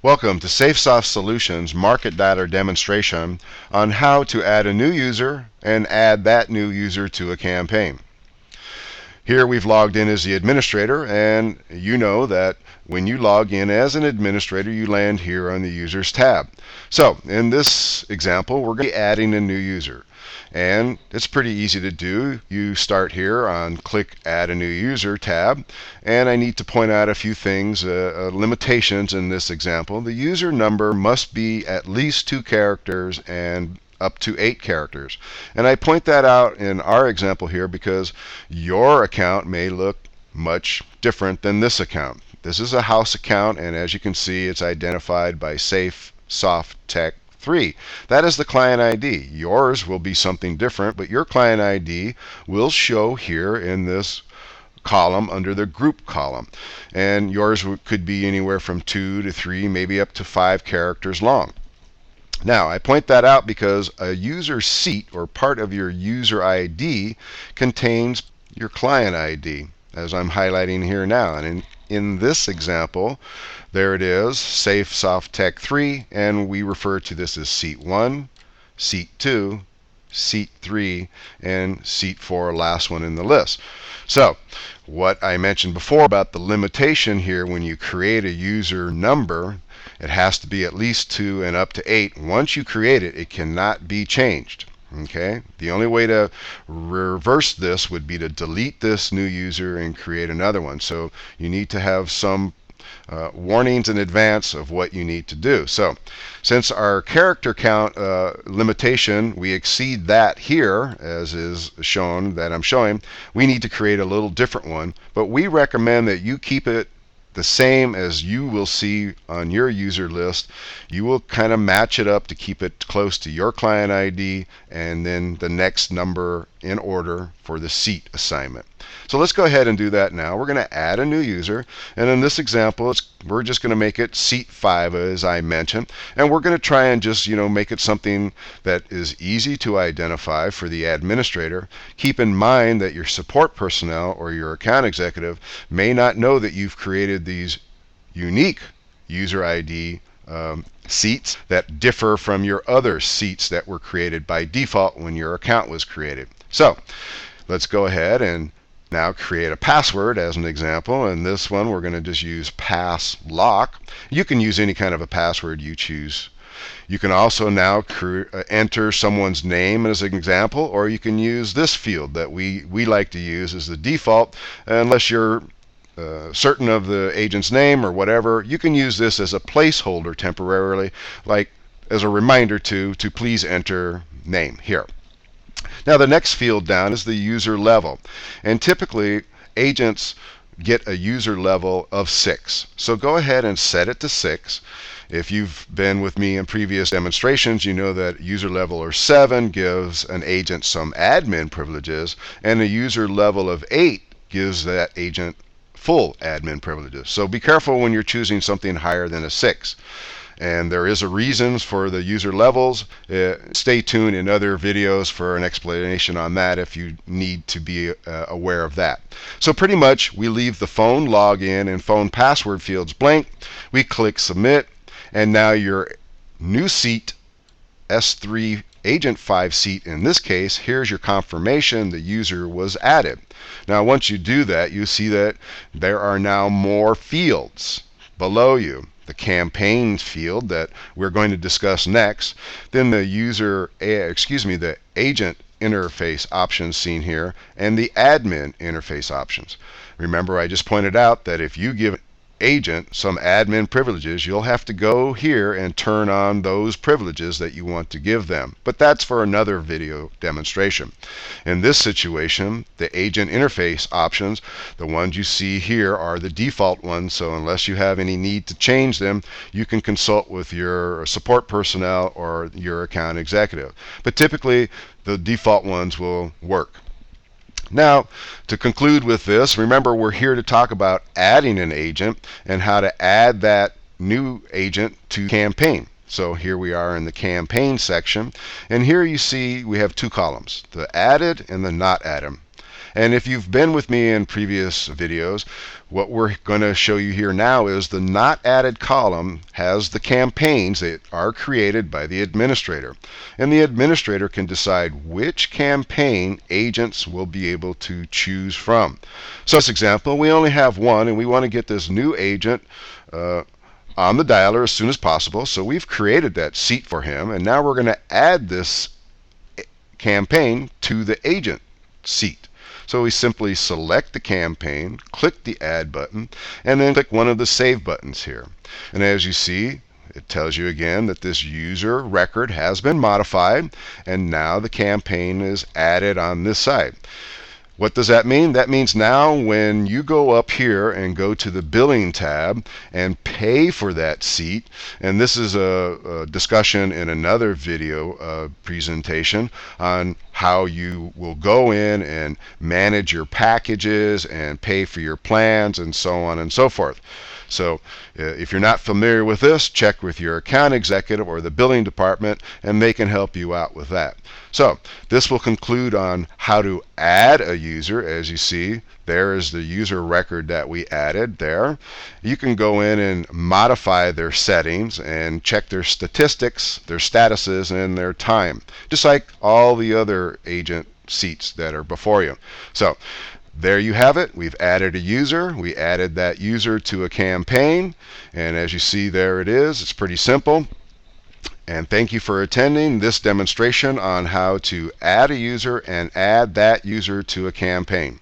Welcome to SafeSoft Solutions MarketDialer demonstration on how to add a new user and add that new user to a campaign. Here we've logged in as the administrator, and you know that when you log in as an administrator, you land here on the Users tab. So in this example, we're going to be adding a new user. And it's pretty easy to do. You start here on click Add a New User tab, and I need to point out a few things, limitations in this example. The user number must be at least 2 characters and up to 8 characters. And I point that out in our example here because your account may look much different than this account. This is a house account, and as you can see, it's identified by SafeSoft Tech 3. That is the client ID. Yours will be something different, but your client ID will show here in this column under the group column. And yours could be anywhere from 2 to 3, maybe up to 5 characters long. Now, I point that out because a user seat, or part of your user ID, contains your client ID, as I'm highlighting here now. And in this example, there it is, SafeSoft Tech 3, and we refer to this as Seat 1, Seat 2, Seat 3, and Seat 4, last one in the list. So, what I mentioned before about the limitation here, when you create a user number, it has to be at least 2 and up to 8. Once you create it, it cannot be changed. Okay? The only way to reverse this would be to delete this new user and create another one. So you need to have some warnings in advance of what you need to do. So since our character count limitation, we exceed that here, as is shown that I'm showing, we need to create a little different one. But we recommend that you keep it the same as you will see on your user list. You will kind of match it up to keep it close to your client ID and then the next number in order for the seat assignment. So let's go ahead and do that now. We're going to add a new user, and in this example, we're just going to make it Seat 5, as I mentioned, and we're going to try and just make it something that is easy to identify for the administrator. Keep in mind that your support personnel or your account executive may not know that you've created these unique user ID seats that differ from your other seats that were created by default when your account was created. So let's go ahead and now create a password as an example, and this one we're going to just use pass lock. You can use any kind of a password you choose. You can also now enter someone's name as an example, or you can use this field that we like to use as the default. Unless you're certain of the agent's name or whatever, you can use this as a placeholder temporarily, like as a reminder to please enter name here. Now the next field down is the user level, and typically agents get a user level of 6. So go ahead and set it to 6. If you've been with me in previous demonstrations, you know that user level or 7 gives an agent some admin privileges, and a user level of 8 gives that agent full admin privileges. So be careful when you're choosing something higher than a 6. And there is a reason for the user levels. Stay tuned in other videos for an explanation on that if you need to be aware of that. So pretty much we leave the phone login and phone password fields blank. We click submit, and now your new seat, S3 Agent 5 seat in this case, here's your confirmation the user was added. Now once you do that, you see that there are now more fields below you. The campaigns field that we're going to discuss next, then the the agent interface options seen here, and the admin interface options. Remember, I just pointed out that if you give agent some admin privileges, you'll have to go here and turn on those privileges that you want to give them. But that's for another video demonstration. In this situation, the agent interface options, the ones you see here, are the default ones, so unless you have any need to change them, you can consult with your support personnel or your account executive. But typically, the default ones will work. Now, to conclude with this, remember we're here to talk about adding an agent and how to add that new agent to campaign. So here we are in the campaign section, and here you see we have 2 columns, the added and the not added. And if you've been with me in previous videos, what we're going to show you here now is the not added column has the campaigns that are created by the administrator. And the administrator can decide which campaign agents will be able to choose from. So in this example, we only have one, and we want to get this new agent on the dialer as soon as possible. So we've created that seat for him, and now we're going to add this campaign to the agent seat. So we simply select the campaign, click the Add button, and then click one of the Save buttons here. And as you see, it tells you again that this user record has been modified, and now the campaign is added on this side. What does that mean? That means now when you go up here and go to the Billing tab and pay for that seat, and this is a discussion in another video presentation on how you will go in and manage your packages and pay for your plans and so on and so forth. So if you're not familiar with this, check with your account executive or the billing department, and they can help you out with that. So this will conclude on how to add a user. As you see, there is the user record that we added there. You can go in and modify their settings and check their statistics, their statuses, and their time, just like all the other agent seats that are before you. So there you have it. We've added a user. We added that user to a campaign, and as you see, there it is. It's pretty simple. And thank you for attending this demonstration on how to add a user and add that user to a campaign.